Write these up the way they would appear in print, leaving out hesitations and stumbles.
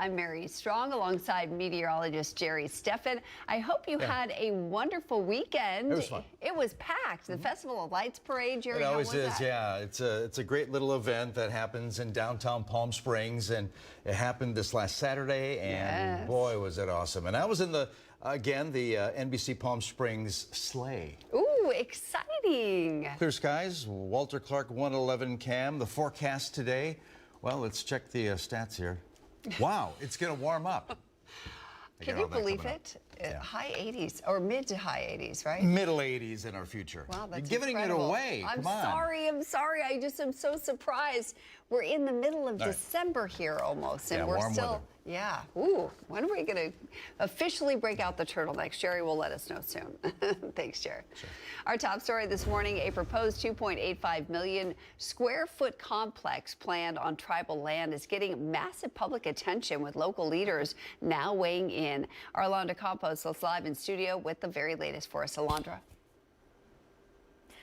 I'm Mary Strong alongside meteorologist Jerry Steffen. I hope you had a wonderful weekend. It was fun. It was packed. The Festival of Lights Parade, Jerry. It always is, that? yeah. It's a great little event that happens in downtown Palm Springs, and it happened this last Saturday, and boy, was it awesome. And I was in the NBC Palm Springs sleigh. Ooh, exciting. Clear skies, Walter Clark 111 cam. The forecast today, well, let's check the stats here. Wow, it's going to warm up. Can you believe it? Yeah. High 80s or mid to high 80s, right? Middle 80s in our future. Wow, that's You're giving incredible. it away. I'm Come on. I'm sorry. I just am so surprised. We're in the middle of December here almost, and we're still, weather. yeah. Ooh, when are we going to officially break out the turtlenecks? Jerry will let us know soon. Thanks, Jerry. Sure. Our top story this morning, a proposed 2.85 million square foot complex planned on tribal land is getting massive public attention, with local leaders now weighing in. Our Alondra Campos is live in studio with the very latest for us. Alondra.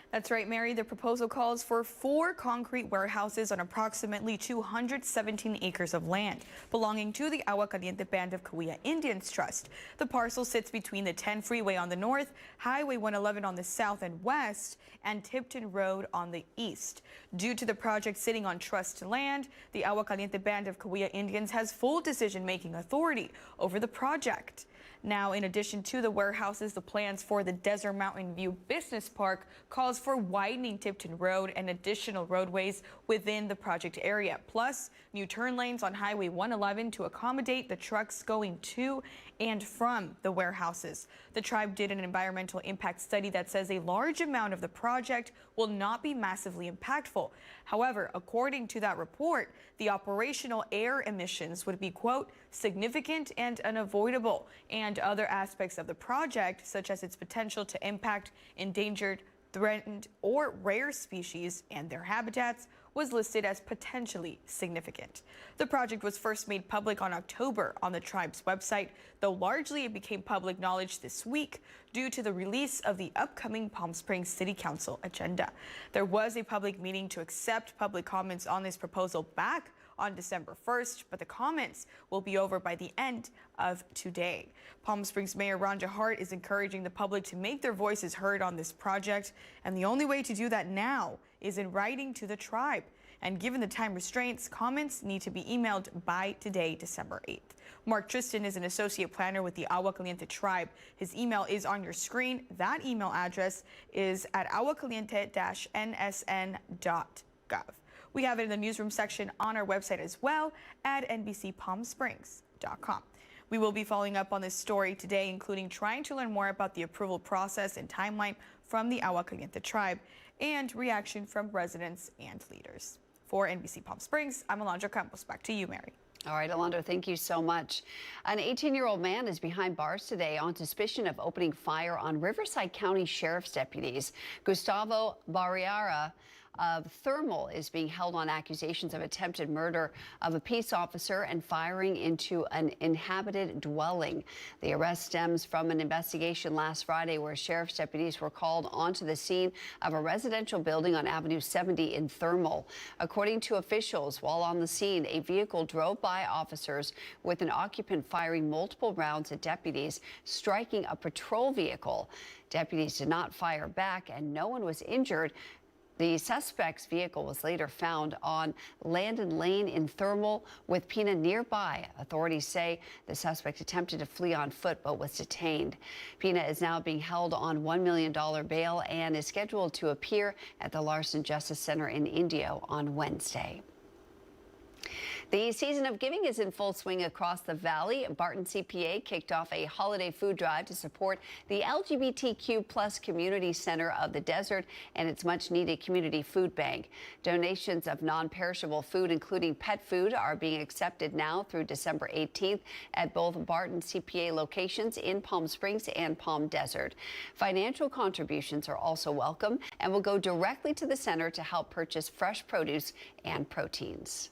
That's right, Mary. The proposal calls for 4 concrete warehouses on approximately 217 acres of land belonging to the Agua Caliente Band of Cahuilla Indians Trust. The parcel sits between the 10 freeway on the north, Highway 111 on the south and west, and Tipton Road on the east. Due to the project sitting on trust land, the Agua Caliente Band of Cahuilla Indians has full decision-making authority over the project. Now, in addition to the warehouses, the plans for the Desert Mountain View Business Park calls for widening Tipton Road and additional roadways within the project area, plus new turn lanes on Highway 111 to accommodate the trucks going to and from the warehouses. The tribe did an environmental impact study that says a large amount of the project will not be massively impactful. However, according to that report, the operational air emissions would be, quote, significant and unavoidable, and other aspects of the project, such as its potential to impact endangered, threatened, or rare species and their habitats, was listed as potentially significant. The project was first made public on October on the tribe's website, though largely it became public knowledge this week due to the release of the upcoming Palm Springs City Council agenda. There was a public meeting to accept public comments on this proposal back on December 1st, but the comments will be over by the end of today. Palm Springs Mayor Rhonda Hart is encouraging the public to make their voices heard on this project, and the only way to do that now is in writing to the tribe. And given the time restraints, comments need to be emailed by today, December 8th. Mark Tristan is an associate planner with the Agua Caliente tribe. His email is on your screen. That email address is at aguacaliente-nsn.gov. We have it in the newsroom section on our website as well at nbcpalmsprings.com. We will be following up on this story today, including trying to learn more about the approval process and timeline from the Agua Caliente tribe and reaction from residents and leaders. For NBC Palm Springs, I'm Alondra Campos. Back to you, Mary. All right, Alondra, thank you so much. An 18-year-old man is behind bars today on suspicion of opening fire on Riverside County Sheriff's deputies. Gustavo Barriara of Thermal is being held on accusations of attempted murder of a peace officer and firing into an inhabited dwelling. The arrest stems from an investigation last Friday where sheriff's deputies were called onto the scene of a residential building on Avenue 70 in Thermal. According to officials, while on the scene, a vehicle drove by officers with an occupant firing multiple rounds at deputies, striking a patrol vehicle. Deputies did not fire back and no one was injured. The suspect's vehicle was later found on Landon Lane in Thermal with Pina nearby. Authorities say the suspect attempted to flee on foot but was detained. Pina is now being held on $1 million bail and is scheduled to appear at the Larson Justice Center in Indio on Wednesday. The season of giving is in full swing across the valley. Barton CPA kicked off a holiday food drive to support the LGBTQ+ community center of the desert and its much-needed community food bank. Donations of non-perishable food, including pet food, are being accepted now through December 18th at both Barton CPA locations in Palm Springs and Palm Desert. Financial contributions are also welcome and will go directly to the center to help purchase fresh produce and proteins.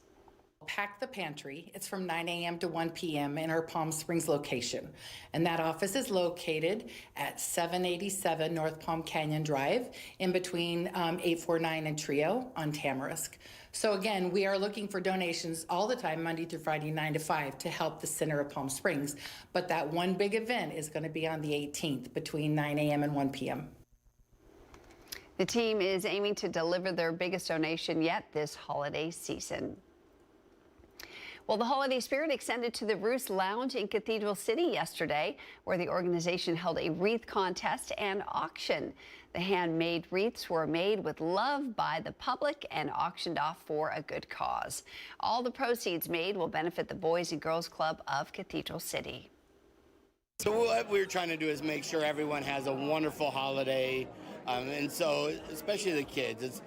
Pack the Pantry. It's from 9 a.m. to 1 p.m. in our Palm Springs location. And that office is located at 787 North Palm Canyon Drive in between 849 and Trio on Tamarisk. So again, we are looking for donations all the time, Monday through Friday, 9 to 5, to help the center of Palm Springs. But that one big event is going to be on the 18th between 9 a.m. and 1 p.m. The team is aiming to deliver their biggest donation yet this holiday season. Well, the holiday spirit extended to the Roost Lounge in Cathedral City yesterday, where the organization held a wreath contest and auction. The handmade wreaths were made with love by the public and auctioned off for a good cause. All the proceeds made will benefit the Boys and Girls Club of Cathedral City. So what we're trying to do is make sure everyone has a wonderful holiday, and so especially the kids.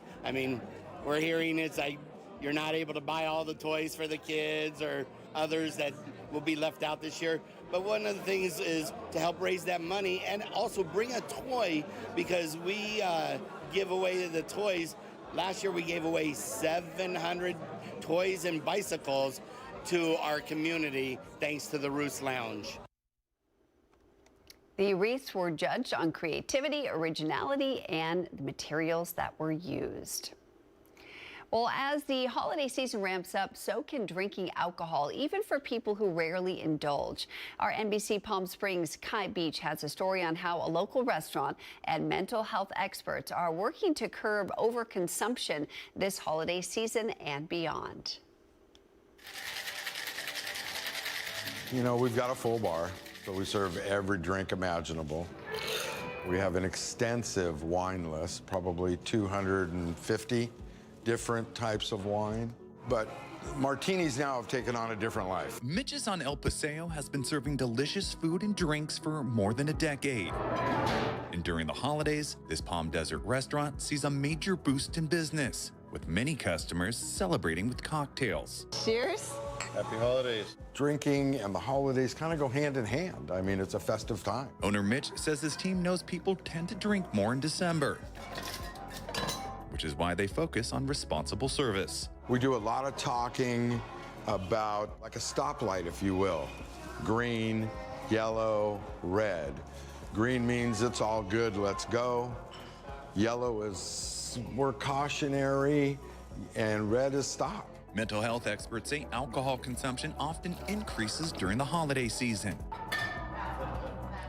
We're hearing it's like you're not able to buy all the toys for the kids or others that will be left out this year. But one of the things is to help raise that money and also bring a toy, because we give away the toys. Last year we gave away 700 toys and bicycles to our community thanks to the Roost Lounge. The wreaths were judged on creativity, originality, and the materials that were used. Well, as the holiday season ramps up, so can drinking alcohol, even for people who rarely indulge. Our NBC Palm Springs Kai Beach has a story on how a local restaurant and mental health experts are working to curb overconsumption this holiday season and beyond. You know, we've got a full bar, so we serve every drink imaginable. We have an extensive wine list, probably 250 different types of wine, but martinis now have taken on a different life. Mitch's on El Paseo has been serving delicious food and drinks for more than a decade. And during the holidays, this Palm Desert restaurant sees a major boost in business, with many customers celebrating with cocktails. Cheers. Happy holidays. Drinking and the holidays kind of go hand in hand. I mean, it's a festive time. Owner Mitch says his team knows people tend to drink more in December, which is why they focus on responsible service. We do a lot of talking about like a stoplight, if you will. Green, yellow, red. Green means it's all good, let's go. Yellow is we're cautionary, and red is stop. Mental health experts say alcohol consumption often increases during the holiday season.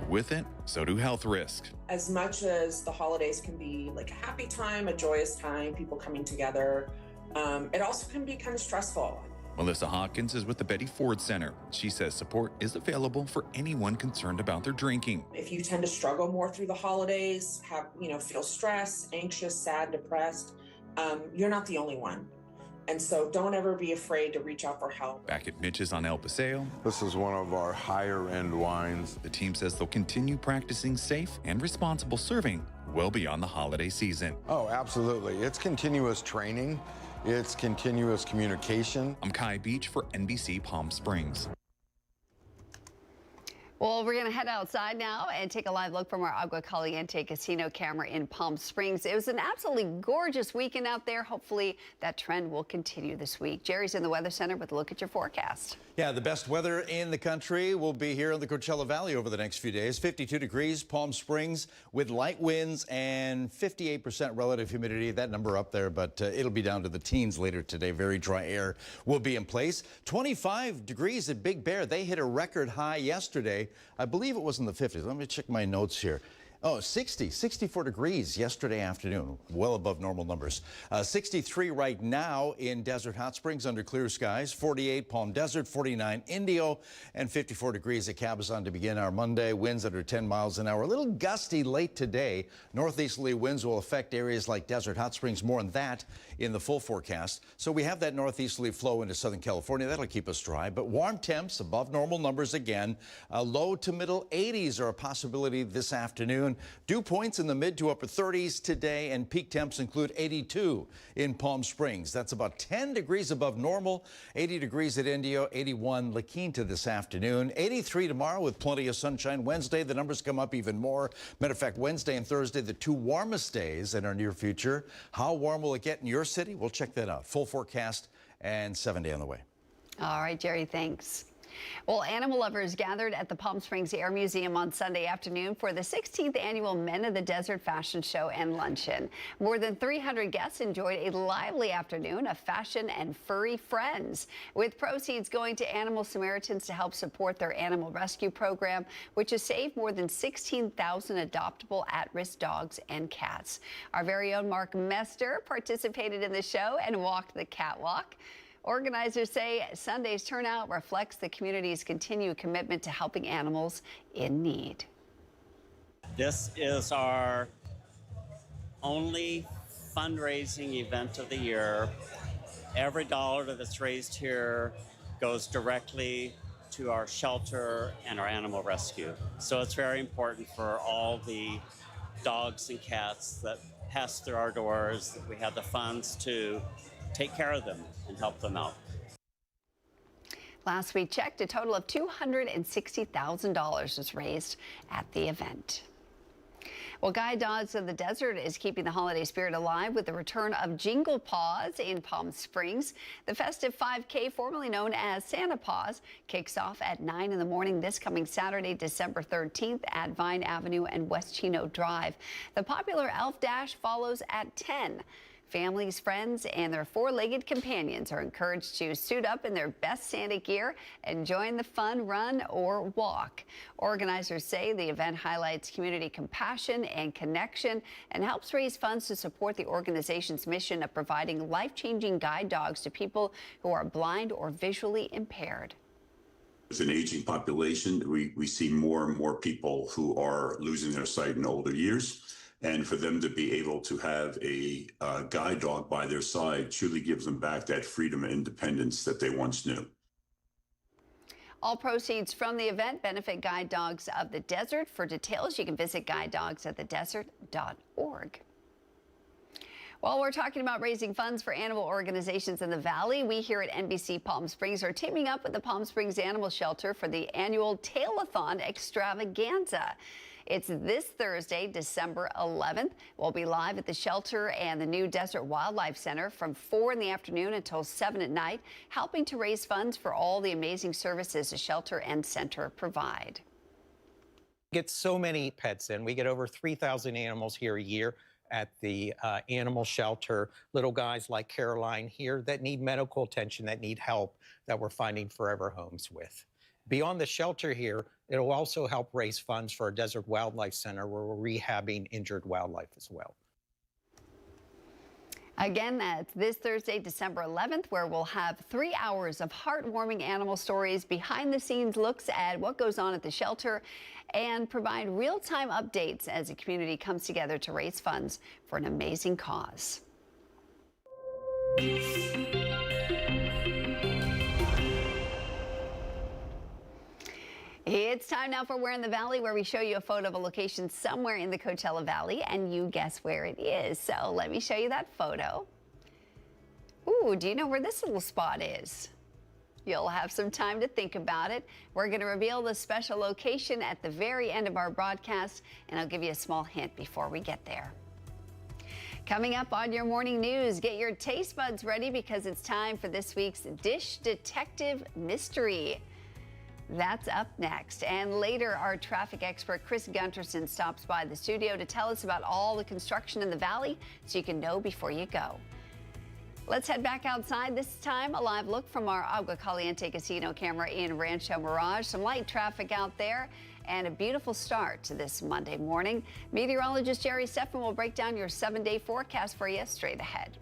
With it, so do health risks. As much as the holidays can be like a happy time, a joyous time, people coming together, it also can be kind of stressful. Melissa Hawkins is with the Betty Ford Center. She says support is available for anyone concerned about their drinking. If you tend to struggle more through the holidays, feel stressed, anxious, sad, depressed, you're not the only one. And so don't ever be afraid to reach out for help. Back at Mitch's on El Paseo, This is one of our higher end wines. the team says they'll continue practicing safe and responsible serving well beyond the holiday season. Oh, absolutely. It's continuous training. It's continuous communication. I'm Kai Beach for NBC Palm Springs. Well, we're going to head outside now and take a live look from our Agua Caliente casino camera in Palm Springs. It was an absolutely gorgeous weekend out there. Hopefully that trend will continue this week. Jerry's in the Weather Center with a look at your forecast. Yeah, the best weather in the country will be here in the Coachella Valley over the next few days. 52 degrees, Palm Springs, with light winds and 58% relative humidity. That number up there, but it'll be down to the teens later today. Very dry air will be in place. 25 degrees at Big Bear. They hit a record high yesterday. I believe it was in the 50s. Let me check my notes here. Oh, 64 degrees yesterday afternoon, well above normal numbers. 63 right now in Desert Hot Springs under clear skies, 48 Palm Desert, 49 Indio, and 54 degrees at Cabazon to begin our Monday. Winds under 10 miles an hour. A little gusty late today. Northeasterly winds will affect areas like Desert Hot Springs. More on that in the full forecast. So we have that northeasterly flow into Southern California. That'll keep us dry, but warm temps above normal numbers again. Low to middle 80s are a possibility this afternoon. Dew points in the mid to upper 30s today, and peak temps include 82 in Palm Springs. That's about 10 degrees above normal. 80 degrees at Indio, 81 La Quinta this afternoon. 83 tomorrow with plenty of sunshine. Wednesday, the numbers come up even more. Matter of fact, Wednesday and Thursday, the two warmest days in our near future. How warm will it get in your city? We'll check that out. Full forecast and 7 day on the way. All right, Jerry, thanks. Well, animal lovers gathered at the Palm Springs Air Museum on Sunday afternoon for the 16th annual Men of the Desert fashion show and luncheon. More than 300 guests enjoyed a lively afternoon of fashion and furry friends, with proceeds going to Animal Samaritans to help support their animal rescue program, which has saved more than 16,000 adoptable at-risk dogs and cats. Our very own Mark Mester participated in the show and walked the catwalk. Organizers say Sunday's turnout reflects the community's continued commitment to helping animals in need. This is our only fundraising event of the year. Every dollar that's raised here goes directly to our shelter and our animal rescue. So it's very important for all the dogs and cats that pass through our doors that we have the funds to take care of them and help them out. Last week checked, a total of $260,000 was raised at the event. Well, Guide Dogs of the Desert is keeping the holiday spirit alive with the return of Jingle Paws in Palm Springs. The festive 5K, formerly known as Santa Paws, kicks off at 9 in the morning this coming Saturday, December 13th at Vine Avenue and West Chino Drive. The popular Elf Dash follows at 10. Families, friends, and their four-legged companions are encouraged to suit up in their best Santa gear and join the fun run or walk. Organizers say the event highlights community compassion and connection and helps raise funds to support the organization's mission of providing life-changing guide dogs to people who are blind or visually impaired. With an aging population, we see more and more people who are losing their sight in older years. And for them to be able to have a guide dog by their side truly gives them back that freedom and independence that they once knew. All proceeds from the event benefit Guide Dogs of the Desert. For details, you can visit guidedogsofthedesert.org. While we're talking about raising funds for animal organizations in the Valley, we here at NBC Palm Springs are teaming up with the Palm Springs Animal Shelter for the annual Tail-a-thon extravaganza. It's this Thursday, December 11th. We'll be live at the shelter and the new Desert Wildlife Center from 4 in the afternoon until 7 at night, helping to raise funds for all the amazing services the shelter and center provide. We get so many pets in. We get over 3,000 animals here a year at the animal shelter. Little guys like Caroline here that need medical attention, that need help, that we're finding forever homes with. Beyond the shelter here, it'll also help raise funds for our Desert Wildlife Center, where we're rehabbing injured wildlife as well. Again, that's this Thursday, December 11th, where we'll have 3 hours of heartwarming animal stories, behind-the-scenes looks at what goes on at the shelter, and provide real-time updates as the community comes together to raise funds for an amazing cause. It's time now for Where in the Valley, where we show you a photo of a location somewhere in the Coachella Valley, and you guess where it is. So let me show you that photo. Ooh, do you know where this little spot is? You'll have some time to think about it. We're going to reveal the special location at the very end of our broadcast, and I'll give you a small hint before we get there. Coming up on your morning news, get your taste buds ready because it's time for this week's Dish Detective Mystery. That's up next. And later, our traffic expert, Chris Gunterson, stops by the studio to tell us about all the construction in the valley so you can know before you go. Let's head back outside. This time, a live look from our Agua Caliente Casino camera in Rancho Mirage. Some light traffic out there and a beautiful start to this Monday morning. Meteorologist Jerry Steffen will break down your 7-day forecast for you straight ahead.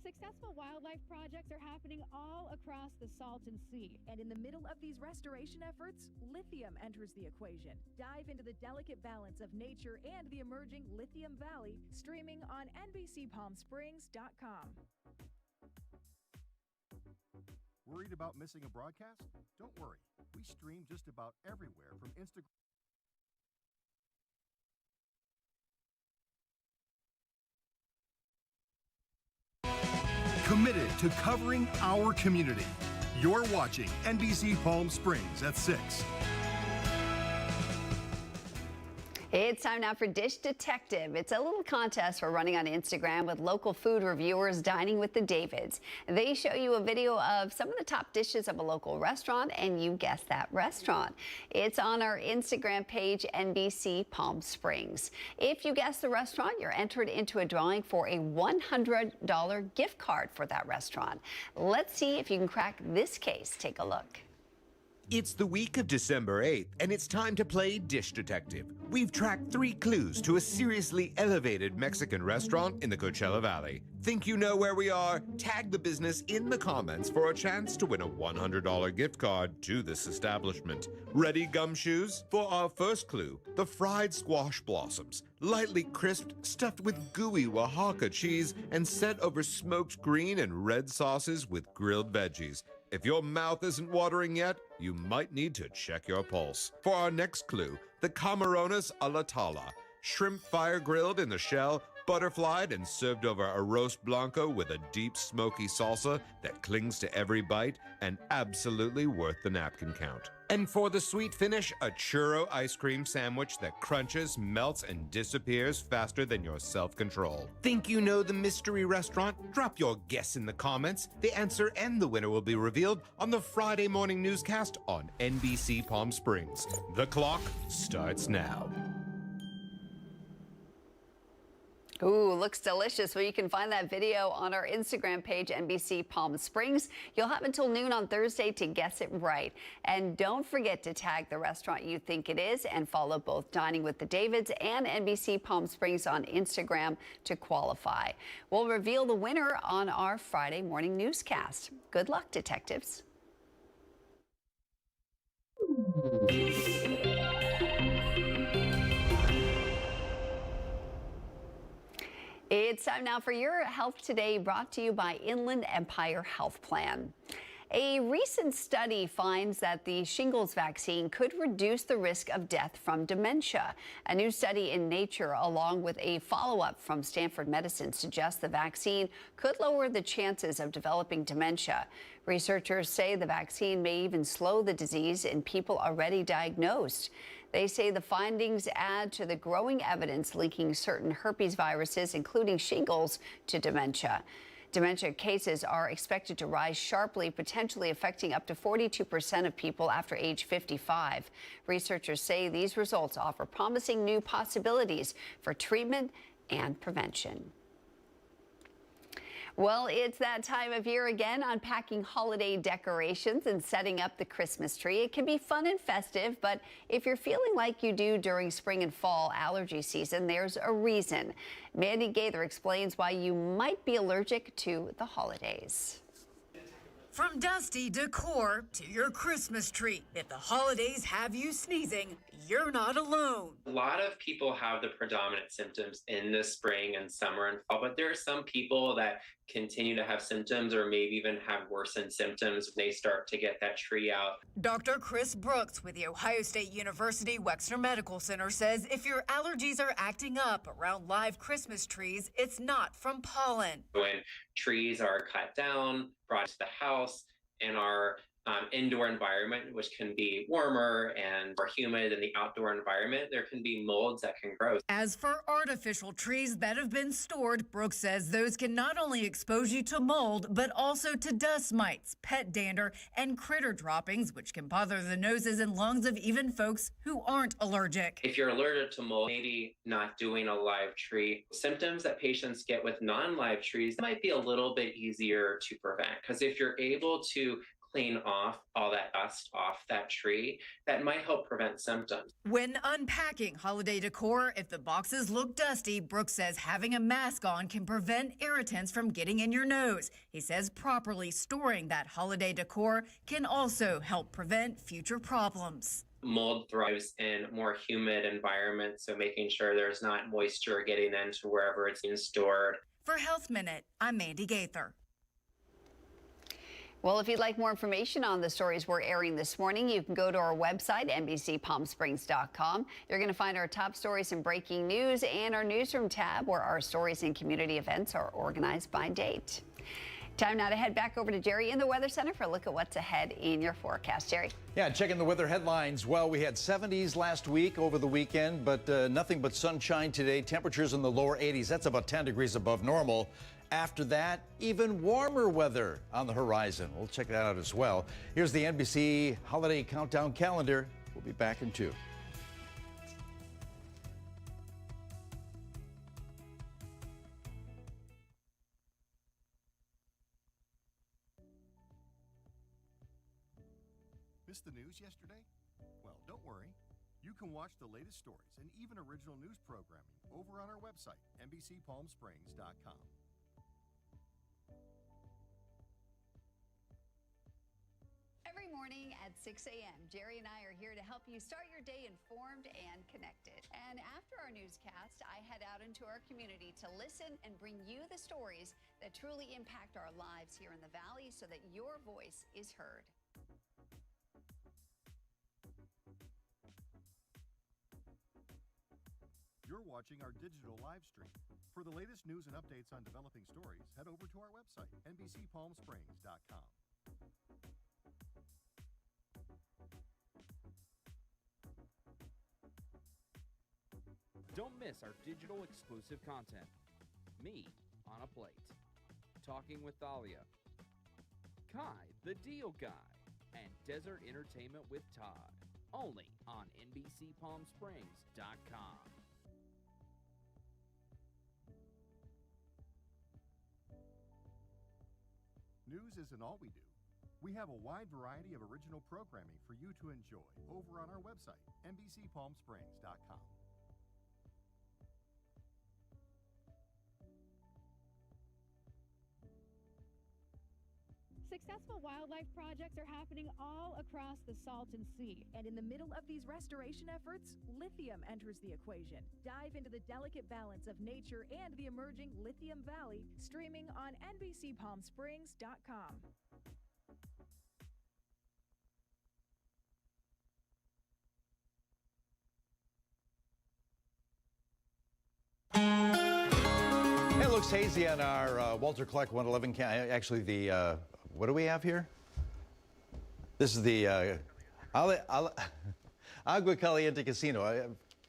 Successful wildlife projects are happening all across the Salton Sea. And in the middle of these restoration efforts, lithium enters the equation. Dive into the delicate balance of nature and the emerging Lithium Valley, streaming on NBCPalmSprings.com. Worried about missing a broadcast? Don't worry. We stream just about everywhere from Instagram. Committed to covering our community. You're watching NBC Palm Springs at 6. It's time now for Dish Detective. It's a little contest we're running on Instagram with local food reviewers dining with the Davids. They show you a video of some of the top dishes of a local restaurant, and you guess that restaurant. It's on our Instagram page, NBC Palm Springs. If you guess the restaurant, you're entered into a drawing for a $100 gift card for that restaurant. Let's see if you can crack this case. Take a look. It's the week of December 8th, and it's time to play Dish Detective. We've tracked 3 clues to a seriously elevated Mexican restaurant in the Coachella Valley. Think you know where we are? Tag the business in the comments for a chance to win a $100 gift card to this establishment. Ready, gumshoes? For our first clue, the fried squash blossoms. Lightly crisped, stuffed with gooey Oaxaca cheese, and set over smoked green and red sauces with grilled veggies. If your mouth isn't watering yet, you might need to check your pulse. For our next clue, the camarones a la tala. Shrimp fire grilled in the shell, butterflied and served over arroz blanco with a deep smoky salsa that clings to every bite and absolutely worth the napkin count. And for the sweet finish, a churro ice cream sandwich that crunches, melts, and disappears faster than your self-control. Think you know the mystery restaurant? Drop your guess in the comments. The answer and the winner will be revealed on the Friday morning newscast on NBC Palm Springs. The clock starts now. Ooh, looks delicious. Well, you can find that video on our Instagram page, NBC Palm Springs. You'll have until noon on Thursday to guess it right. And don't forget to tag the restaurant you think it is and follow both Dining with the Davids and NBC Palm Springs on Instagram to qualify. We'll reveal the winner on our Friday morning newscast. Good luck, detectives. It's time now for your Health Today, brought to you by Inland Empire Health Plan. A recent study finds that the shingles vaccine could reduce the risk of death from dementia. A new study in Nature, along with a follow-up from Stanford Medicine, suggests the vaccine could lower the chances of developing dementia. Researchers say the vaccine may even slow the disease in people already diagnosed. They say the findings add to the growing evidence linking certain herpes viruses, including shingles, to dementia. Dementia cases are expected to rise sharply, potentially affecting up to 42% of people after age 55. Researchers say these results offer promising new possibilities for treatment and prevention. Well, it's that time of year again, unpacking holiday decorations and setting up the Christmas tree. It can be fun and festive, but if you're feeling like you do during spring and fall allergy season, there's a reason. Mandy Gaither explains why you might be allergic to the holidays. From dusty decor to your Christmas tree, if the holidays have you sneezing, you're not alone. A lot of people have the predominant symptoms in the spring and summer and fall, but there are some people that continue to have symptoms or maybe even have worsened symptoms when they start to get that tree out. Dr. Chris Brooks with the Ohio State University Wexner Medical Center says if your allergies are acting up around live Christmas trees, it's not from pollen. When trees are cut down, brought to the house, and our indoor environment, which can be warmer and more humid than the outdoor environment, there can be molds that can grow. As for artificial trees that have been stored, Brooks says those can not only expose you to mold, but also to dust mites, pet dander, and critter droppings, which can bother the noses and lungs of even folks who aren't allergic. If you're allergic to mold, maybe not doing a live tree. Symptoms that patients get with non-live trees might be a little bit easier to prevent, because if you're able to clean off all that dust off that tree that might help prevent symptoms. When unpacking holiday decor, if the boxes look dusty, Brooks says having a mask on can prevent irritants from getting in your nose. He says properly storing that holiday decor can also help prevent future problems. Mold thrives in more humid environments, so making sure there's not moisture getting into wherever it's being stored. For Health Minute, I'm Mandy Gaither. Well, if you'd like more information on the stories we're airing this morning, you can go to our website, NBCPalmSprings.com. You're going to find our top stories and breaking news and our newsroom tab, where our stories and community events are organized by date. Time now to head back over to Jerry in the Weather Center for a look at what's ahead in your forecast. Jerry? Yeah, checking the weather headlines. Well, we had 70s last week over the weekend, but nothing but sunshine today. Temperatures in the lower 80s. That's about 10 degrees above normal. After that, even warmer weather on the horizon. We'll check that out as well. Here's the NBC Holiday Countdown calendar. We'll be back in 2. Missed the news yesterday? Well, don't worry. You can watch the latest stories and even original news programming over on our website, NBCPalmSprings.com. Every morning at 6 a.m., Jerry and I are here to help you start your day informed and connected. And after our newscast, I head out into our community to listen and bring you the stories that truly impact our lives here in the Valley so that your voice is heard. You're watching our digital live stream. For the latest news and updates on developing stories, head over to our website, NBCPalmSprings.com. Don't miss our digital exclusive content. Me on a Plate, Talking with Thalia, Kai the Deal Guy, and Desert Entertainment with Todd. Only on NBCPalmSprings.com. News isn't all we do. We have a wide variety of original programming for you to enjoy over on our website, NBCPalmSprings.com. Successful wildlife projects are happening all across the Salton Sea. And in the middle of these restoration efforts, lithium enters the equation. Dive into the delicate balance of nature and the emerging Lithium Valley, streaming on NBCPalmSprings.com. It looks hazy on our Walter Clark 111 actually the what do we have here? This is the Agua Caliente Casino. I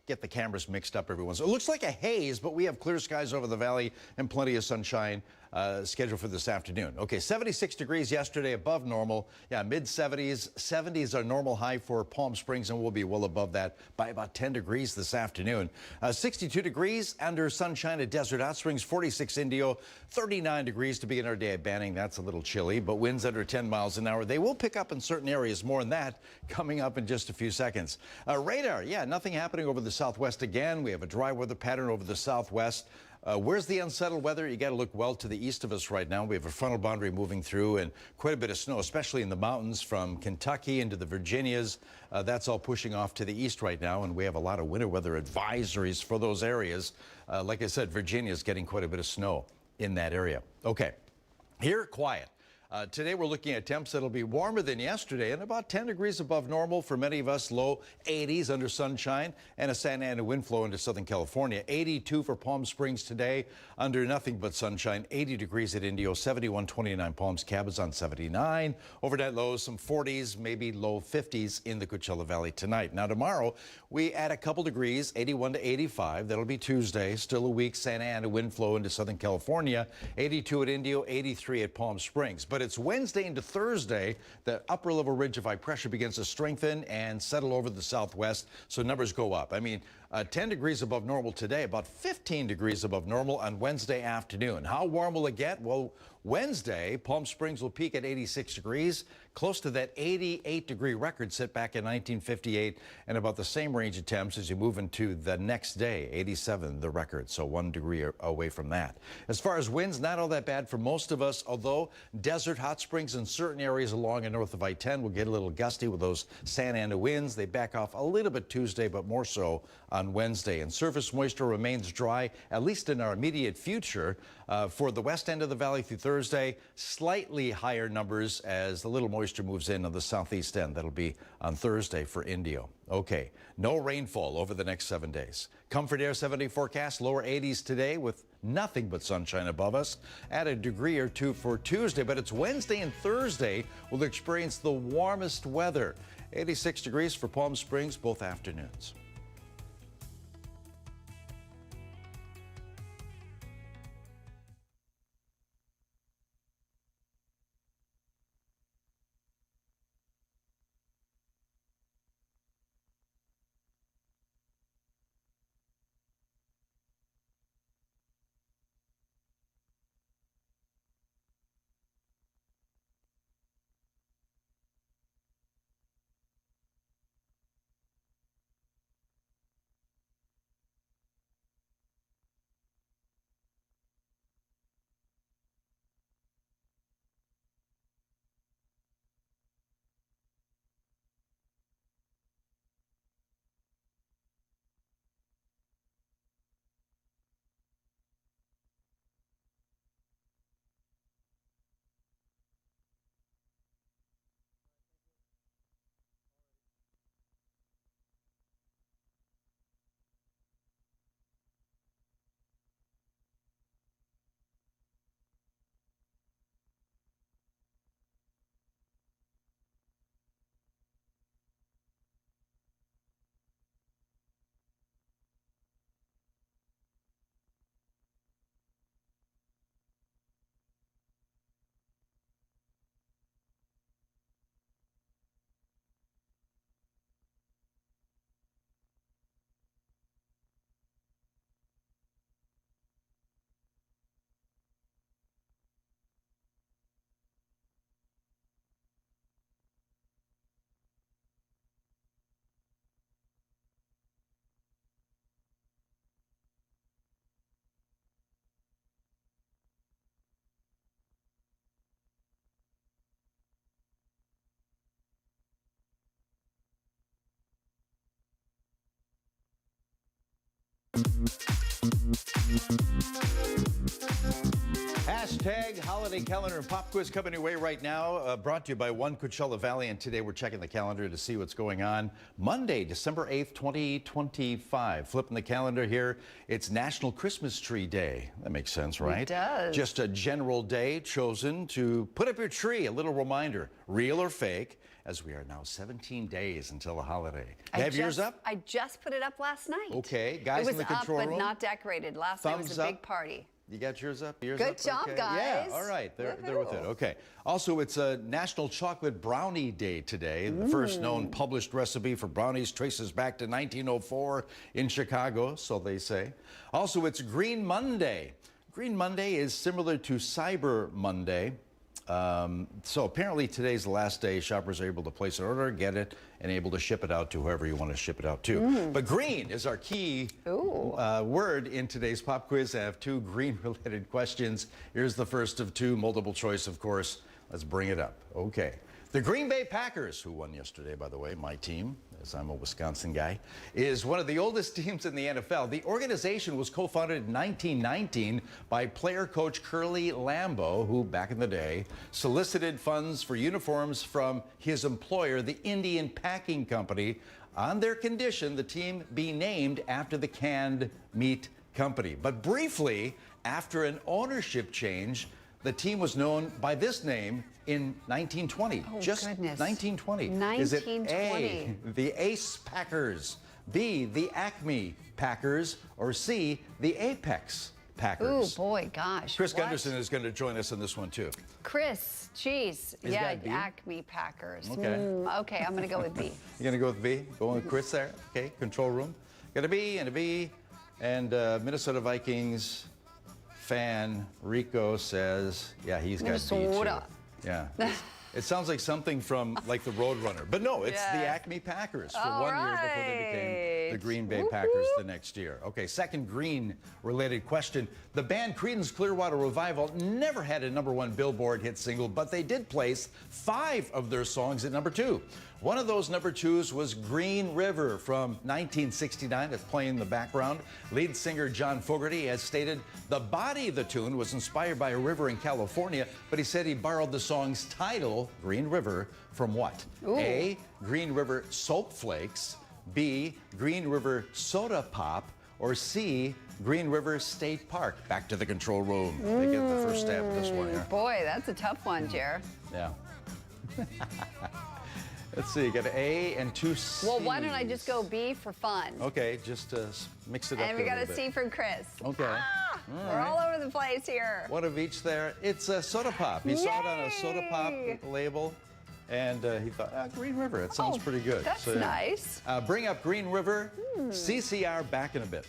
get the cameras mixed up every once. It looks like a haze, but we have clear skies over the valley and plenty of sunshine scheduled for this afternoon. Okay, 76 degrees yesterday, above normal. Yeah, mid-70s. 70s are normal high for Palm Springs, and we'll be well above that by about 10 degrees this afternoon. 62 degrees under sunshine at Desert Hot Springs, 46 Indio, 39 degrees to begin our day at Banning. That's a little chilly, but winds under 10 miles an hour. They will pick up in certain areas. More on that coming up in just a few seconds. Radar, yeah, nothing happening over the southwest again. We have a dry weather pattern over the southwest. Where's the unsettled weather? You got to look well to the east of us right now. We have a frontal boundary moving through and quite a bit of snow, especially in the mountains from Kentucky into the Virginias. That's all pushing off to the east right now, and we have a lot of winter weather advisories for those areas. Like I said, Virginia is getting quite a bit of snow in that area. Okay, here, quiet. Today we're looking at temps that'll be warmer than yesterday and about 10 degrees above normal for many of us. Low 80s under sunshine and a Santa Ana wind flow into Southern California. 82 for Palm Springs today under nothing but sunshine. 80 degrees at Indio. 71, 29 Palms. Cabazon 79. Overnight lows some 40s, maybe low 50s in the Coachella Valley tonight. Now tomorrow we add a couple degrees, 81 to 85. That'll be Tuesday. Still a weak Santa Ana wind flow into Southern California. 82 at Indio. 83 at Palm Springs. But it's Wednesday into Thursday that upper level ridge of high pressure begins to strengthen and settle over the southwest, so numbers go up. I mean, 10 degrees above normal today, about 15 degrees above normal on Wednesday afternoon. How warm will it get? Well, Wednesday, Palm Springs will peak at 86 degrees, close to that 88-degree record set back in 1958, and about the same range of temps as you move into the next day, 87 the record, so 1 degree away from that. As far as winds, not all that bad for most of us, although desert hot springs in certain areas along and north of I-10 will get a little gusty with those Santa Ana winds. They back off a little bit Tuesday, but more so on Wednesday. And surface moisture remains dry, at least in our immediate future. For the west end of the valley through Thursday, slightly higher numbers as the little moisture moves in on the southeast end. That'll be on Thursday for Indio. Okay, no rainfall over the next 7 days. Comfort Air 7-day forecast, lower 80s today with nothing but sunshine above us. Add a degree or two for Tuesday, but it's Wednesday and Thursday we'll experience the warmest weather. 86 degrees for Palm Springs both afternoons. Hashtag holiday calendar and pop quiz coming your way right now, brought to you by One Coachella Valley. And today we're checking the calendar to see what's going on. Monday, December 8th, 2025. Flipping the calendar here, it's National Christmas Tree Day. That makes sense, right? It does. Just a general day chosen to put up your tree. A little reminder, real or fake, as we are now 17 days until the holiday. Have yours up? I just put it up last night. Okay, guys in the control room. It was up, but not decorated. Last night was a big party. You got yours up? Yours Good up? job, Okay. guys. Yeah, all right. They're with it. Okay. Also, it's a National Chocolate Brownie Day today. The first known published recipe for brownies traces back to 1904 in Chicago, so they say. Also, it's Green Monday. Green Monday is similar to Cyber Monday. So apparently today's the last day shoppers are able to place an order, get it, and able to ship it out to whoever you want to ship it out to. But green is our key word in today's pop quiz. I have two green-related questions. Here's the first of two, multiple choice, of course. Let's bring it up. Okay. The Green Bay Packers, who won yesterday, by the way, my team, as I'm a Wisconsin guy, is one of the oldest teams in the NFL. The organization was co-founded in 1919 by player-coach Curly Lambeau, who back in the day solicited funds for uniforms from his employer, the Indian Packing Company, on their condition the team be named after the canned meat company. But briefly, after an ownership change, the team was known by this name in 1920. Oh, Just goodness. 1920. 1920. Is it A, the Ace Packers, B, the Acme Packers, or C, the Apex Packers? Ooh, boy, gosh. Chris what? Gunderson is going to join us on this one, too. Chris, geez. Is Yeah, that B? Acme Packers. Okay. Okay, I'm going to go with B. You're going to go with B? Going with Chris there? Okay, control room. Got a B and a B. And Minnesota Vikings fan Rico says, yeah, he's got B too. Yeah. It sounds like something from like the Roadrunner. But no, it's the Acme Packers for All 1 year before they became the Green Bay Packers the next year. Okay, second green-related question. The band Creedence Clearwater Revival never had a #1 Billboard hit single, but they did place 5 of their songs at #2. One of those #2s was Green River from 1969. That's playing in the background. Lead singer John Fogerty has stated the body of the tune was inspired by a river in California, but he said he borrowed the song's title, Green River, from what? Ooh. A, Green River Soap Flakes, B, Green River Soda Pop, or C, Green River State Park. Back to the control room. They get the first stab at this one here. Boy, that's a tough one, Jer. Yeah. Let's see, you got an A and 2 C's. Well, why don't I just go B for fun? Okay, just mix it up. And we got a C from Chris. Okay. We're all over the place here. One of each there. It's a soda pop. He saw it on a soda pop label, and he thought, Green River, it sounds pretty good. That's nice. Bring up Green River. CCR back in a bit.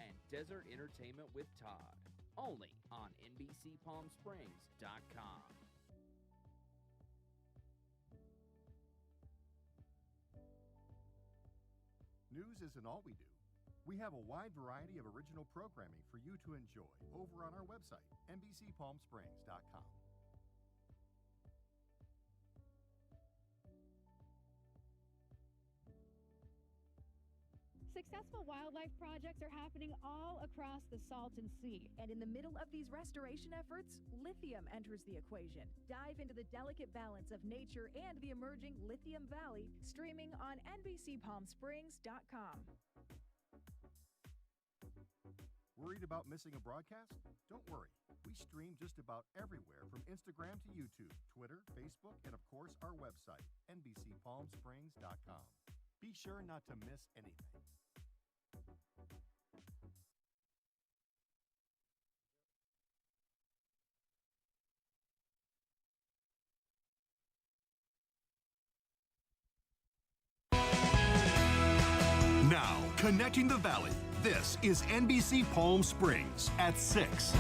And Desert Entertainment with Todd, only on NBCPalmSprings.com. News isn't all we do. We have a wide variety of original programming for you to enjoy over on our website, NBCPalmSprings.com. Successful wildlife projects are happening all across the Salton Sea. And in the middle of these restoration efforts, lithium enters the equation. Dive into the delicate balance of nature and the emerging Lithium Valley, streaming on NBCPalmSprings.com. Worried about missing a broadcast? Don't worry. We stream just about everywhere from Instagram to YouTube, Twitter, Facebook, and of course our website, NBCPalmSprings.com. Be sure not to miss anything. Now, connecting the Valley, this is NBC Palm Springs at 6.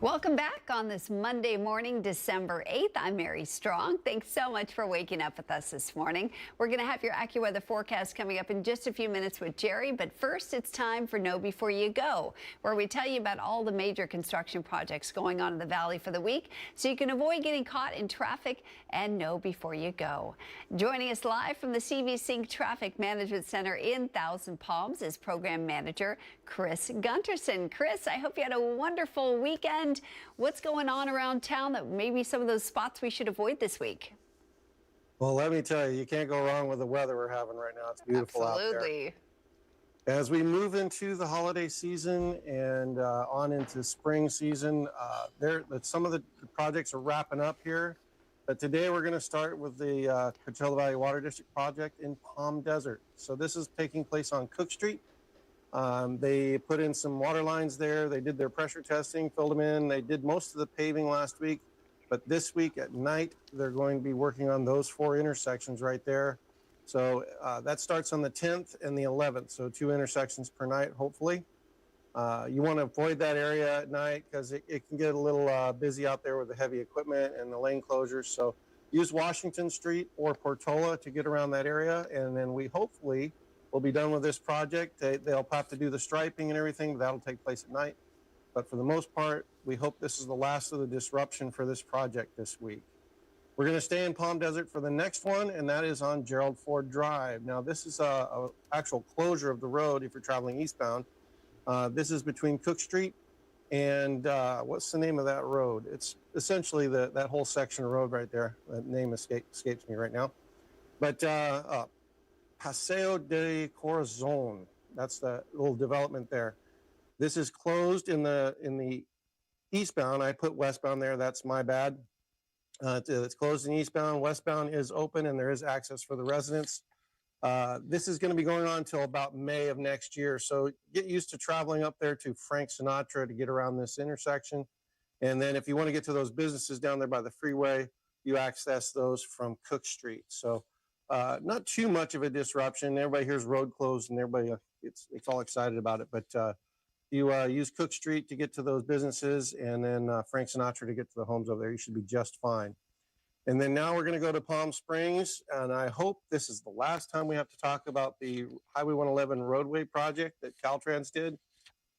Welcome back on this Monday morning, December 8th. I'm Mary Strong. Thanks so much for waking up with us this morning. We're going to have your AccuWeather forecast coming up in just a few minutes with Jerry. But first, it's time for Know Before You Go, where we tell you about all the major construction projects going on in the Valley for the week, so you can avoid getting caught in traffic and know before you go. Joining us live from the CV Sync Traffic Management Center in Thousand Palms is Program Manager Chris Gunterson. Chris, I hope you had a wonderful weekend. What's going on around town that maybe some of those spots we should avoid this week? Well, let me tell you, you can't go wrong with the weather we're having right now. It's beautiful out there. Absolutely. As we move into the holiday season and on into spring season, some of the projects are wrapping up here. But today we're going to start with the Coachella Valley Water District project in Palm Desert. So this is taking place on Cook Street. They put in some water lines there. They did their pressure testing, filled them in. They did most of the paving last week. But this week at night, they're going to be working on those 4 intersections right there. So that starts on the 10th and the 11th. So 2 intersections per night, hopefully. You want to avoid that area at night because it can get a little busy out there with the heavy equipment and the lane closures. So use Washington Street or Portola to get around that area. And then we hopefully will be done with this project. They'll have to do the striping and everything. That'll take place at night. But for the most part, we hope this is the last of the disruption for this project this week. We're going to stay in Palm Desert for the next one, and that is on Gerald Ford Drive. Now, this is a actual closure of the road if you're traveling eastbound. This is between Cook Street and what's the name of that road? It's essentially that whole section of road right there. That name escapes me right now. But Paseo de Corazon, that's the little development there. This is closed in the eastbound. I put westbound there. That's my bad. It's closed in eastbound. Westbound is open, and there is access for the residents. This is going to be going on until about May of next year. So get used to traveling up there to Frank Sinatra to get around this intersection. And then if you want to get to those businesses down there by the freeway, you access those from Cook Street. So not too much of a disruption. Everybody here's road closed, and everybody it's all excited about it. But you use Cook Street to get to those businesses, and then Frank Sinatra to get to the homes over there. You should be just fine. And then now we're going to go to Palm Springs, and I hope this is the last time we have to talk about the Highway 111 roadway project that Caltrans did.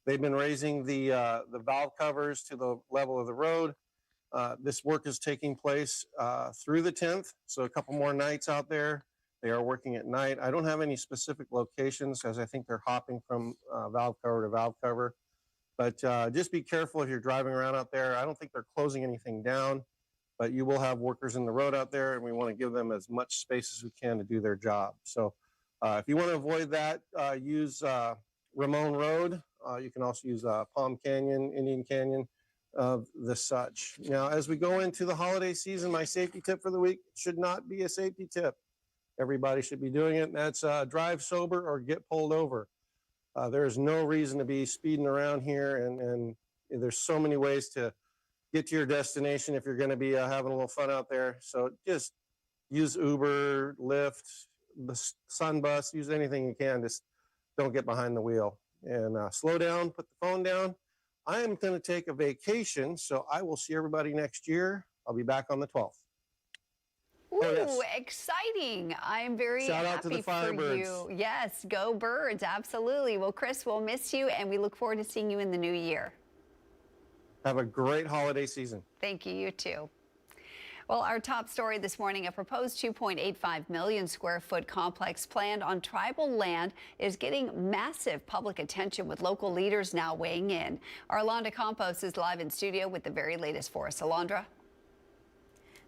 They've been raising the valve covers to the level of the road. This work is taking place through the 10th, so a couple more nights out there. They are working at night. I don't have any specific locations because I think they're hopping from valve cover to valve cover. But just be careful if you're driving around out there. I don't think they're closing anything down, but you will have workers in the road out there, and we want to give them as much space as we can to do their job. So if you want to avoid that, use Ramon Road. You can also use Palm Canyon, Indian Canyon, the such. Now, as we go into the holiday season, my safety tip for the week should not be a safety tip. Everybody should be doing it. And that's drive sober or get pulled over. There is no reason to be speeding around here, and there's so many ways to get to your destination if you're going to be having a little fun out there. So just use Uber, Lyft, the Sun Bus, use anything you can. Just don't get behind the wheel. And slow down, put the phone down. I am going to take a vacation, so I will see everybody next year. I'll be back on the 12th. Ooh, exciting. I'm very Shout out to the happy for Firebirds. you. Yes, go Birds, absolutely. Well, Chris, we'll miss you, and we look forward to seeing you in the new year. Have a great holiday season. Thank you, you too. Well, our top story this morning, a proposed 2.85 million square foot complex planned on tribal land is getting massive public attention, with local leaders now weighing in. Our Alondra Campos is live in studio with the very latest for us. Alondra?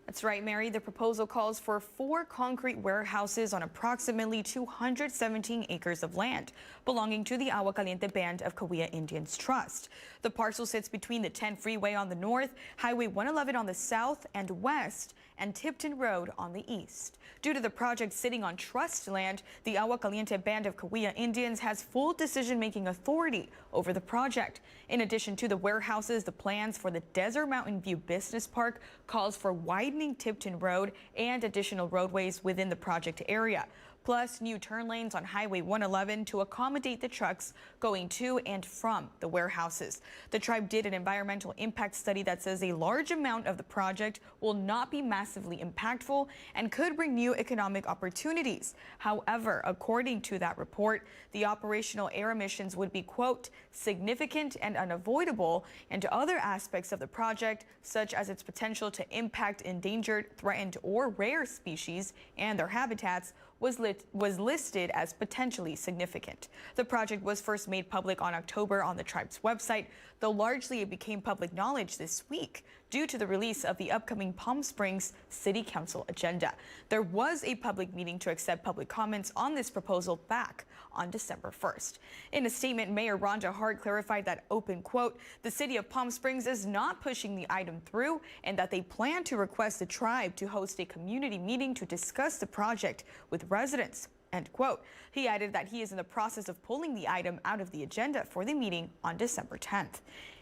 That's right, Mary. The proposal calls for 4 concrete warehouses on approximately 217 acres of land belonging to the Agua Caliente Band of Cahuilla Indians Trust. The parcel sits between the 10 freeway on the north, Highway 111 on the south and west, and Tipton Road on the east. Due to the project sitting on trust land, the Agua Caliente Band of Cahuilla Indians has full decision-making authority over the project. In addition to the warehouses, the plans for the Desert Mountain View Business Park calls for widening Tipton Road and additional roadways within the project area, plus new turn lanes on Highway 111 to accommodate the trucks going to and from the warehouses. The tribe did an environmental impact study that says a large amount of the project will not be massively impactful and could bring new economic opportunities. However, according to that report, the operational air emissions would be, quote, significant and unavoidable, and other aspects of the project, such as its potential to impact endangered, threatened, or rare species and their habitats, was listed as potentially significant. The project was first made public on October on the tribe's website, though largely it became public knowledge this week due to the release of the upcoming Palm Springs City Council agenda. There was a public meeting to accept public comments on this proposal back on December 1st. In a statement, Mayor Rhonda Hart clarified that, open quote, the city of Palm Springs is not pushing the item through, and that they plan to request the tribe to host a community meeting to discuss the project with residents, end quote. He added that he is in the process of pulling the item out of the agenda for the meeting on December 10th.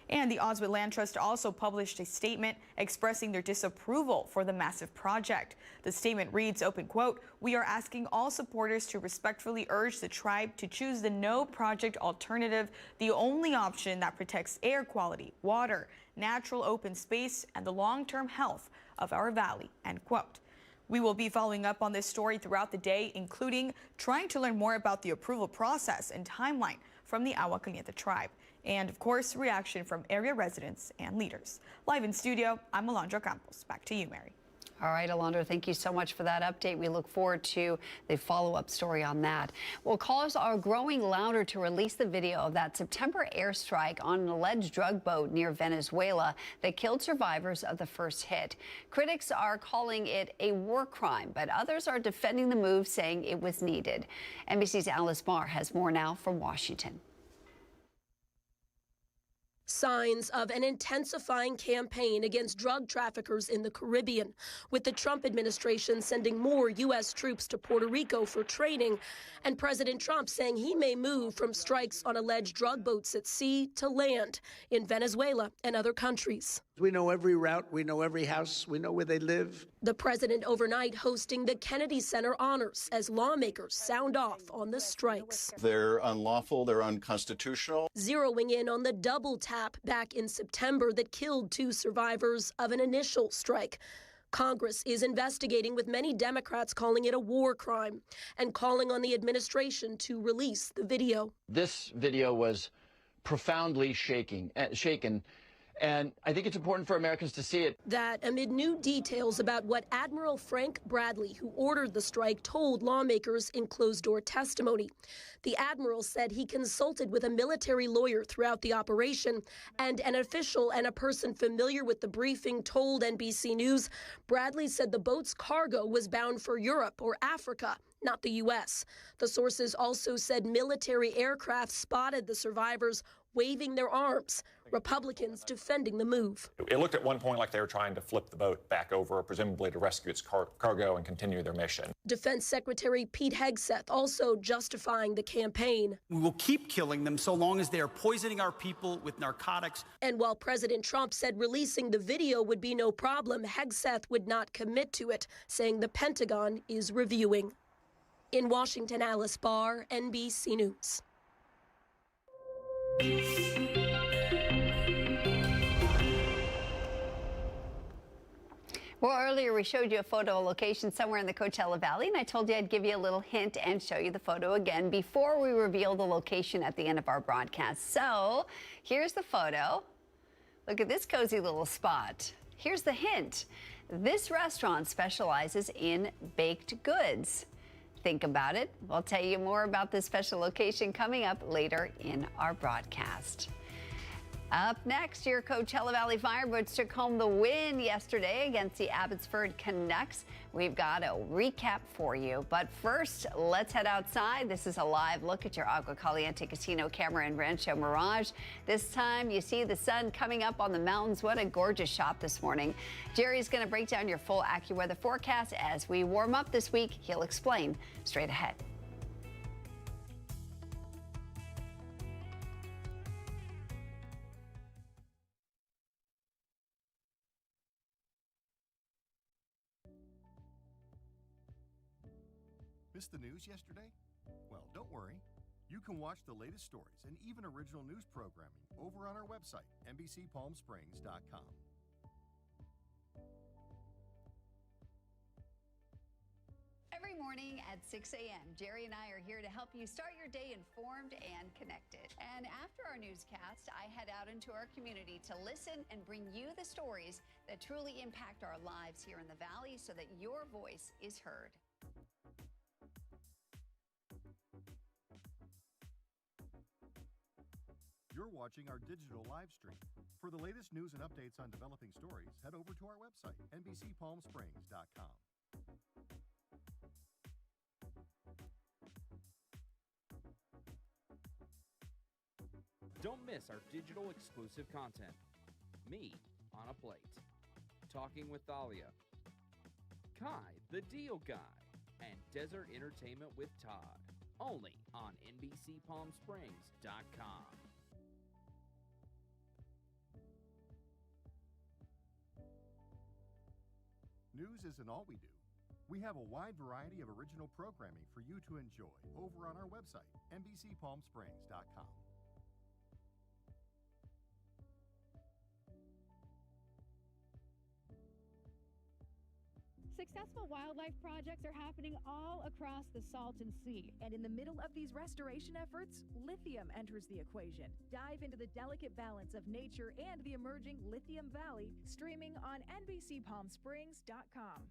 And the Oswald Land Trust also published a statement expressing their disapproval for the massive project. The statement reads, open quote, "We are asking all supporters to respectfully urge the tribe to choose the no project alternative, the only option that protects air quality, water, natural open space, and the long-term health of our valley," end quote. We will be following up on this story throughout the day, including trying to learn more about the approval process and timeline from the Agua Caliente tribe. And of course, reaction from area residents and leaders. Live in studio, I'm Alondra Campos. Back to you, Mary. All right, Alondra, thank you so much for that update. We look forward to the follow-up story on that. Well, calls are growing louder to release the video of that September airstrike on an alleged drug boat near Venezuela that killed survivors of the first hit. Critics are calling it a war crime, but others are defending the move, saying it was needed. NBC's Alice Barr has more now from Washington. Signs of an intensifying campaign against drug traffickers in the Caribbean, with the Trump administration sending more U.S. troops to Puerto Rico for training, and President Trump saying he may move from strikes on alleged drug boats at sea to land in Venezuela and other countries. We know every route, we know every house, we know where they live. The president overnight hosting the Kennedy Center honors as lawmakers sound off on the strikes. They're unlawful, they're unconstitutional. Zeroing in on the double tap back in September that killed 2 survivors of an initial strike. Congress is investigating, with many Democrats calling it a war crime and calling on the administration to release the video. This video was profoundly shaken. And I think it's important for Americans to see it. That amid new details about what Admiral Frank Bradley, who ordered the strike, told lawmakers in closed-door testimony. The admiral said he consulted with a military lawyer throughout the operation, and an official and a person familiar with the briefing told NBC News Bradley said the boat's cargo was bound for Europe or Africa, not the U.S. The sources also said military aircraft spotted the survivors waving their arms, Republicans defending the move. It looked at one point like they were trying to flip the boat back over, presumably to rescue its cargo and continue their mission. Defense Secretary Pete Hegseth also justifying the campaign. We will keep killing them so long as they are poisoning our people with narcotics. And while President Trump said releasing the video would be no problem, Hegseth would not commit to it, saying the Pentagon is reviewing. In Washington, Alice Barr, NBC News. Well, earlier we showed you a photo location somewhere in the Coachella Valley, and I told you I'd give you a little hint and show you the photo again before we reveal the location at the end of our broadcast. So here's the photo. Look at this cozy little spot. Here's the hint. This restaurant specializes in baked goods. Think about it. We'll tell you more about this special location coming up later in our broadcast. Up next, your Coachella Valley Firebirds took home the win yesterday against the Abbotsford Canucks. We've got a recap for you. But first, let's head outside. This is a live look at your Agua Caliente Casino camera in Rancho Mirage. This time, you see the sun coming up on the mountains. What a gorgeous shot this morning. Jerry's going to break down your full AccuWeather forecast as we warm up this week. He'll explain straight ahead. Missed the news yesterday? Well, don't worry. You can watch the latest stories and even original news programming over on our website, NBCPalmSprings.com. Every morning at 6 a.m., Jerry and I are here to help you start your day informed and connected. And after our newscast, I head out into our community to listen and bring you the stories that truly impact our lives here in the Valley so that your voice is heard. You're watching our digital live stream. For the latest news and updates on developing stories, head over to our website, NBCPalmSprings.com. Don't miss our digital exclusive content. Me on a Plate, Talking with Thalia, Kai the Deal Guy, and Desert Entertainment with Todd. Only on NBCPalmSprings.com. News isn't all we do. We have a wide variety of original programming for you to enjoy over on our website, NBCPalmSprings.com. Successful wildlife projects are happening all across the Salton Sea. And in the middle of these restoration efforts, lithium enters the equation. Dive into the delicate balance of nature and the emerging Lithium Valley, streaming on NBCPalmSprings.com.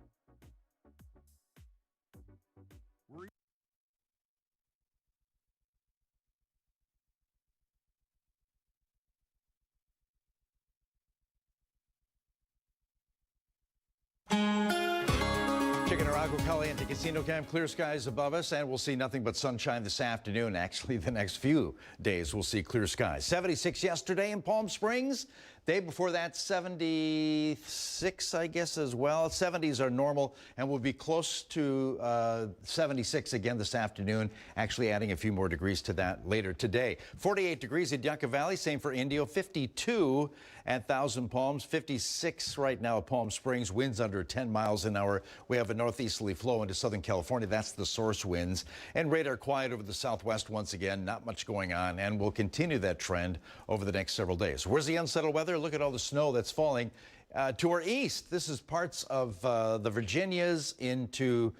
Checking our Agua Caliente Casino Camp, clear skies above us, and we'll see nothing but sunshine this afternoon. Actually, the next few days we'll see clear skies. 76 yesterday in Palm Springs. Day before that, 76, I guess, as well. 70s are normal, and we'll be close to 76 again this afternoon, actually adding a few more degrees to that later today. 48 degrees at Yucca Valley, same for Indio. 52 at Thousand Palms, 56 right now at Palm Springs. Winds under 10 miles an hour. We have a northeasterly flow into Southern California. That's the source winds. And radar quiet over the southwest once again. Not much going on, and we'll continue that trend over the next several days. Where's the unsettled weather? Look at all the snow that's falling to our east. This is parts of the Virginias into